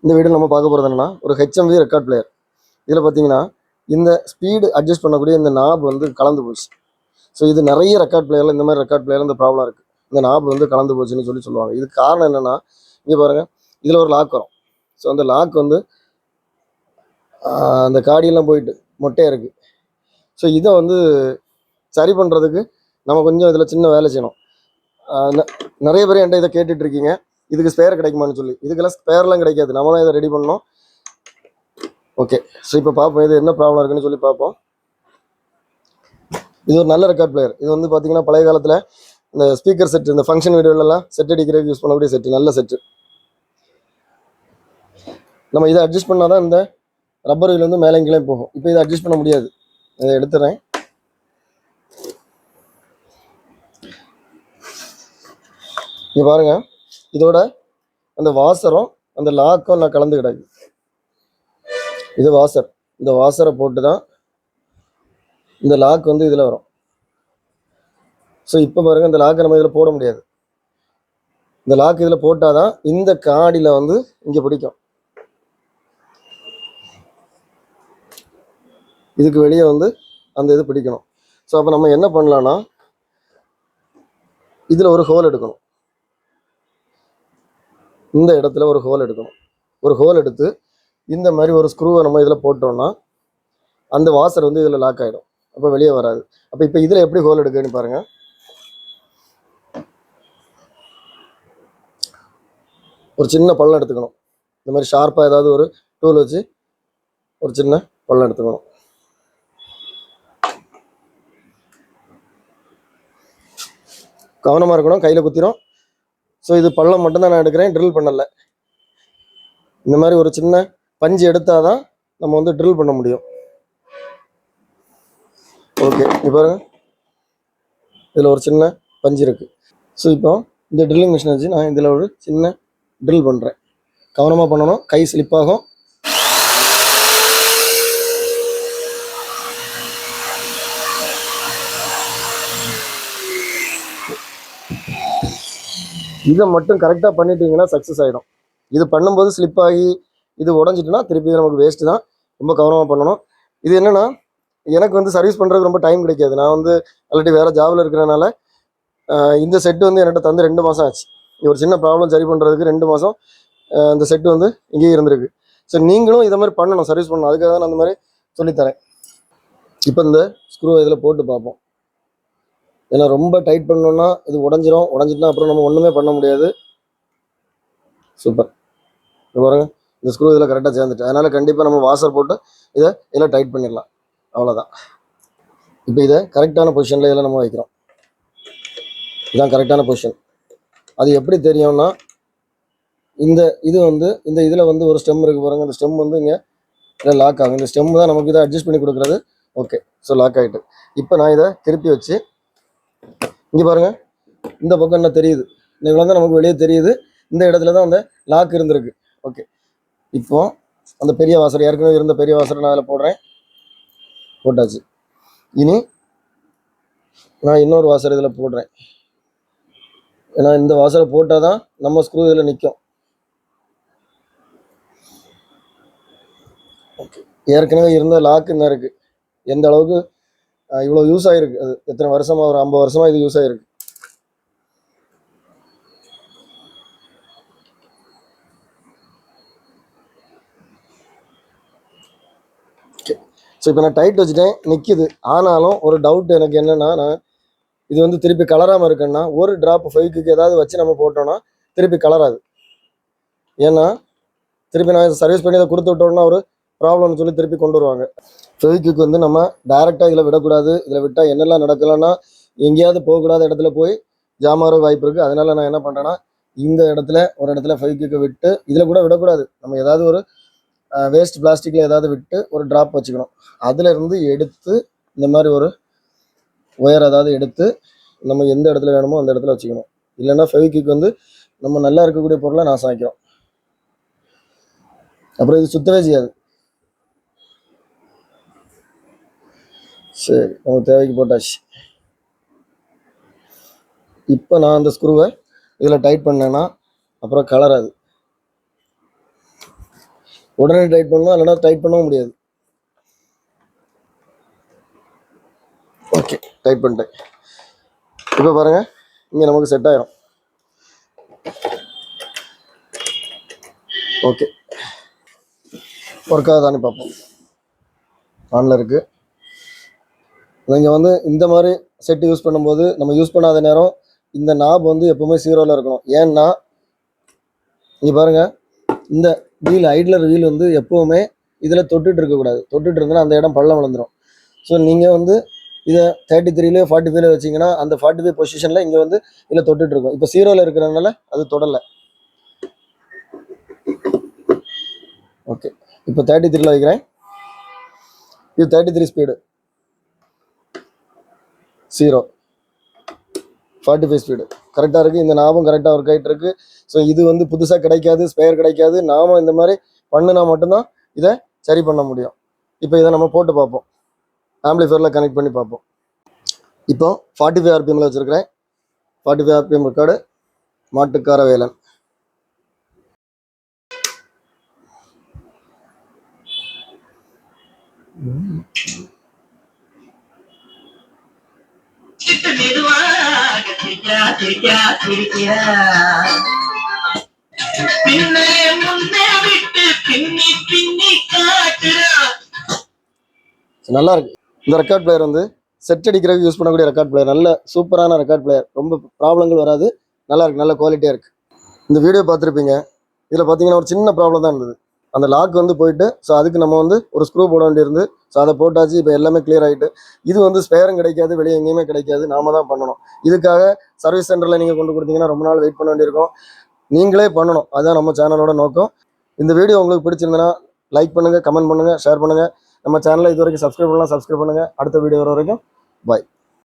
இந்த வீடியோ நம்ம பார்க்க போகிறது என்னன்னா ஒரு ஹெச்எம்வி ரெக்கார்ட் பிளேயர். இதில் பார்த்தீங்கன்னா இந்த ஸ்பீடு அட்ஜஸ்ட் பண்ணக்கூடிய இந்த நாப் வந்து கலந்து போச்சு. ஸோ இது நிறைய ரெக்கார்ட் பிளேயரில் இந்த மாதிரி ரெக்கார்ட் பிளேயரில் இந்த ப்ராப்ளம் இருக்குது. இந்த நாப் வந்து கலந்து போச்சுன்னு சொல்லுவாங்க. இது காரணம் என்னென்னா, இங்கே பாருங்கள், இதில் ஒரு லாக் வரும். ஸோ அந்த லாக் வந்து அந்த காடியெல்லாம் போயிட்டு மொட்டையாக இருக்குது. ஸோ இதை வந்து சரி பண்ணுறதுக்கு நம்ம கொஞ்சம் இதில் சின்ன வேலை செய்யணும். நிறைய பேர் என்கிட்ட இதை கேட்டுட்டு இருக்கீங்க, இதுக்கு ஸ்பேர் கிடைக்குமான்னு சொல்லி. இதுக்கெல்லாம் ஸ்பேர்லாம் கிடைக்காது, நம்ம தான் இதை ரெடி பண்ணணும். ஓகே, ஸோ இப்போ பார்ப்போம் இது என்ன ப்ராப்ளம் இருக்குன்னு சொல்லி பார்ப்போம். இது ஒரு நல்ல ரெக்கார்ட் பிளேயர். இது வந்து பார்த்தீங்கன்னா பழைய காலத்தில் இந்த ஸ்பீக்கர் செட்டு, இந்த ஃபங்க்ஷன் வீடியோலலாம் செட் அடிக்கிறதுக்கு யூஸ் பண்ணக்கூடிய செட்டு, நல்ல செட்டு. நம்ம இதை அட்ஜஸ்ட் பண்ணால் தான் இந்த ரப்பர் வீல் வந்து மேலே கீழே போகும். இப்போ இதை அட்ஜஸ்ட் பண்ண முடியாது, இதை எடுத்துறேன். இங்கே பாருங்க, இதோட அந்த வாசரும் அந்த லாக்கும் எல்லாம் கலந்து கிடக்கு. இது வாசர், இந்த வாசரை போட்டு தான் இந்த லாக் வந்து இதில் வரும். ஸோ இப்போ பாருங்க, இந்த லாக்கை நம்ம இதில் போட முடியாது. இந்த லாக் இதில் போட்டால் தான் இந்த காடியில் வந்து இங்கே பிடிக்கும். இதுக்கு வெளியே வந்து அந்த இது பிடிக்கணும். ஸோ அப்போ நம்ம என்ன பண்ணலான்னா, இதில் ஒரு ஹோல் எடுக்கணும். இந்த இடத்துல ஒரு ஹோல் எடுக்கணும். ஒரு ஹோல் எடுத்து இந்த மாதிரி ஒரு ஸ்க்ரூவை நம்ம இதில் போட்டோம்னா அந்த வாசர் வந்து இதில் லாக் ஆகிடும். அப்போ வெளியே வராது. அப்போ இப்போ இதில் எப்படி ஹோல் எடுக்குன்னு பாருங்கள். ஒரு சின்ன பள்ளம் எடுத்துக்கணும். இந்த மாதிரி ஷார்ப்பாக ஏதாவது ஒரு டூல் வச்சு ஒரு சின்ன பள்ளம் எடுத்துக்கணும். கவனமாக இருக்கணும், கையில் குத்திரும். ஸோ இது பள்ளம் மட்டும்தான் நான் எடுக்கிறேன், ட்ரில் பண்ணலை. இந்த மாதிரி ஒரு சின்ன பஞ்சு எடுத்தால் தான் நம்ம வந்து ட்ரில் பண்ண முடியும். ஓகே, இப்போ பாருங்க, இதில் ஒரு சின்ன பஞ்சு இருக்குது. ஸோ இப்போ இந்த ட்ரில்லிங் மிஷின் வச்சு நான் இதில் ஒரு சின்ன ட்ரில் பண்ணுறேன். கவனமாக பண்ணணும், கை ஸ்லிப் ஆகும். இதை மட்டும் கரெக்டாக பண்ணிட்டீங்கன்னா சக்ஸஸ் ஆகிடும். இது பண்ணும்போது ஸ்லிப் ஆகி இது உடஞ்சிட்டுனா திருப்பி நமக்கு வேஸ்ட்டு தான். ரொம்ப கவனமாக பண்ணணும். இது என்னென்னா, எனக்கு வந்து சர்வீஸ் பண்ணுறதுக்கு ரொம்ப டைம் கிடைக்காது. நான் வந்து ஆல்ரெடி வேறு ஜாபில் இருக்கிறனால இந்த செட்டு வந்து என்கிட்ட தந்து 2 மாதம் ஆச்சு. ஒரு சின்ன ப்ராப்ளம் சரி பண்ணுறதுக்கு 2 மாதம் இந்த செட்டு வந்து இங்கேயே இருந்திருக்கு. ஸோ நீங்களும் இதை மாதிரி பண்ணணும், சர்வீஸ் பண்ணணும். அதுக்காக தான் நான் அந்த மாதிரி சொல்லித்தரேன். இப்போ இந்த ஸ்க்ரூ இதில் போட்டு பார்ப்போம். ஏன்னா ரொம்ப டைட் பண்ணோன்னா இது உடஞ்சிரும். உடஞ்சிட்டுனா அப்புறம் நம்ம ஒன்றுமே பண்ண முடியாது. சூப்பர், பாருங்க, இந்த ஸ்க்ரூ இதில் கரெக்டாக சேர்ந்துட்டு. அதனால் கண்டிப்பாக நம்ம வாசர் போட்டு இதில் டைட் பண்ணிடலாம். அவ்வளோதான். இப்போ இதை கரெக்டான பொசிஷனில் இதில் நம்ம வைக்கிறோம். இதுதான் கரெக்டான பொசிஷன். அது எப்படி தெரியும்னா, இது வந்து இந்த இதில் வந்து ஒரு ஸ்டெம் இருக்குது பாருங்கள். இந்த ஸ்டெம் வந்து இங்கே லாக் ஆகும். இந்த ஸ்டெம் தான் நமக்கு இதை அட்ஜஸ்ட் பண்ணி கொடுக்குறது. ஓகே, ஸோ லாக் ஆகிட்டு. இப்போ நான் இதை திருப்பி வச்சு இங்கே பாருங்கள், இந்த பக்கம் என்ன தெரியுது, இந்த இவ்வளோ தான் நமக்கு வெளியே தெரியுது. இந்த இடத்துல தான் அந்த லாக் இருந்திருக்கு. ஓகே, இப்போ அந்த பெரிய வாசர், ஏற்கனவே இருந்த பெரிய வாசரை நான் அதில் போடுறேன். போட்டாச்சு. இனி நான் இன்னொரு வாசர் இதில் போடுறேன். ஏன்னா இந்த வாசரை போட்டால் தான் நம்ம ஸ்க்ரூ இதில் நிற்கும். ஓகே, ஏற்கனவே இருந்த லாக் என்ன இருக்குது, எந்த அளவுக்கு இவ்வளோ யூஸ் ஆகிருக்கு. அது எத்தனை வருஷமாக, ஒரு 50 வருஷமாக இது யூஸ் ஆகிருக்கு. ஓகே, ஸோ இப்போ நான் டைட் வச்சுட்டேன், நிற்கிது. ஆனாலும் ஒரு டவுட் எனக்கு என்னென்னா, நான் இது வந்து திருப்பி கலராமல் இருக்குன்னா ஒரு ட்ராப் ஃபைக்குக்கு ஏதாவது வச்சு நம்ம போட்டோன்னா திருப்பி கலராது. ஏன்னா திருப்பி நான் சர்வீஸ் பண்ணி இதை கொடுத்து விட்டோம்னா ஒரு ப்ராப்ளம்னு சொல்லி திருப்பி கொண்டு வருவாங்க. ஃபெவிக்விக் வந்து நம்ம டைரெக்டாக இதில் விடக்கூடாது. இதில் விட்டால் என்னெல்லாம் நடக்கலாம்னா, எங்கேயாவது போகக்கூடாத இடத்துல போய் ஜாமாற வாய்ப்பு இருக்குது. அதனால் நான் என்ன பண்ணுறேன்னா, இந்த ஒரு இடத்துல ஃபெவிக்விக்கை விட்டு, இதில் கூட விடக்கூடாது. நம்ம ஏதாவது ஒரு வேஸ்ட் பிளாஸ்டிக்கில் ஏதாவது விட்டு ஒரு ட்ராப் வச்சுக்கணும். அதிலிருந்து எடுத்து இந்த மாதிரி ஒரு ஒயர் ஏதாவது எடுத்து நம்ம எந்த இடத்துல வேணுமோ அந்த இடத்துல வச்சுக்கணும். இல்லைன்னா ஃபெவிக்விக் வந்து நம்ம நல்லா இருக்கக்கூடிய பொருளை நாசம் ஆக்கிறோம். அப்புறம் இது சுத்தவே செய்யாது. சரி, நம்ம தேவைக்கு போட்டாச்சு. இப்போ நான் அந்த ஸ்க்ரூவை இதில் டைட் பண்ணேன்னா அப்புறம் கலராது. உடனே டைட் பண்ணலாம், இல்லைனா டைட் பண்ணவும் முடியாது. ஓகே, டைட் பண்ணிட்டேன். இப்போ பாருங்கள், இங்கே நமக்கு செட் ஆயிரும். ஓகே, ஒர்க் ஆகுதான்னு பார்ப்போம். ஆனில் இருக்குது. நீங்கள் வந்து இந்த மாதிரி செட்டு யூஸ் பண்ணும்போது நம்ம யூஸ் பண்ணாத நேரம் இந்த நாப் வந்து எப்போவுமே 0ல் இருக்கணும். ஏன்னா இங்கே பாருங்கள், இந்த வீல் ஐட்லர் வீல் வந்து எப்போவுமே இதில் தொட்டுட்டு இருக்கக்கூடாது. தொட்டுட்டு இருந்ததுன்னா அந்த இடம் பள்ளம் விழுந்துடும். ஸோ நீங்கள் வந்து இதை 33லேயோ 45லேயோ வச்சிங்கன்னா அந்த 45 பொசிஷனில் இங்கே வந்து இதில் தொட்டுட்டு இருக்கும். இப்போ 0ல் இருக்கிறதுனால அது தொடலை. ஓகே, இப்போ 33ல் வைக்கிறேன். இது 33 ஸ்பீடு, 0 45 ஸ்பீடு கரெக்டாக இருக்குது. இந்த நாபம் கரெக்டாக ஒர்க் ஆகிட்டு இருக்குது. ஸோ இது வந்து புதுசாக கிடைக்காது, ஸ்பேர் கிடைக்காது. நாம் இந்த மாதிரி பண்ணினா மட்டும்தான் இதை சரி பண்ண முடியும். இப்போ இதை நம்ம போட்டு பார்ப்போம், ஆம்பிளிஃபயரில் கனெக்ட் பண்ணி பார்ப்போம். இப்போ 45 RPMல வச்சுருக்கிறேன். 45 RPM ரெக்கார்டு, மாட்டுக்கார வேலன். நல்லா இருக்கு. இந்த ரெக்கார்ட் பிளேயர் வந்து செட் அடிக்கிறதுக்கு யூஸ் பண்ணக்கூடிய ரெக்கார்ட் பிளேயர். நல்ல சூப்பரான ரெக்கார்ட் பிளேயர். ரொம்ப ப்ராப்ளங்கள் வராது, நல்லா இருக்கு, நல்ல குவாலிட்டியாக இருக்குது. இந்த வீடியோ பார்த்துருப்பீங்க. இதில் பார்த்தீங்கன்னா ஒரு சின்ன ப்ராப்ளம் தான் இருந்தது. அந்த லாக் வந்து போயிட்டு, ஸோ அதுக்கு நம்ம வந்து ஒரு ஸ்க்ரூ போட வேண்டியிருந்து. ஸோ அதை போட்டாச்சு. இப்போ எல்லாமே கிளியர் ஆகிட்டு. இது வந்து ஸ்பேரும் கிடைக்காது, வெளியே எங்கேயுமே கிடைக்காது, நாம தான் பண்ணணும். இதுக்காக சர்வீஸ் சென்டரில் நீங்கள் கொண்டு கொடுத்தீங்கன்னா ரொம்ப நாள் வெயிட் பண்ண வேண்டியிருக்கும். நீங்களே பண்ணணும், அதுதான் நம்ம சேனலோட நோக்கம். இந்த வீடியோ உங்களுக்கு பிடிச்சிருந்தனா லைக் பண்ணுங்கள், கமெண்ட் பண்ணுங்கள், ஷேர் பண்ணுங்கள். நம்ம சேனலை இது வரைக்கும் சப்ஸ்கிரைப் பண்ணலாம், சப்ஸ்கிரைப் பண்ணுங்கள். அடுத்த வீடியோ வர வரைக்கும் பாய்.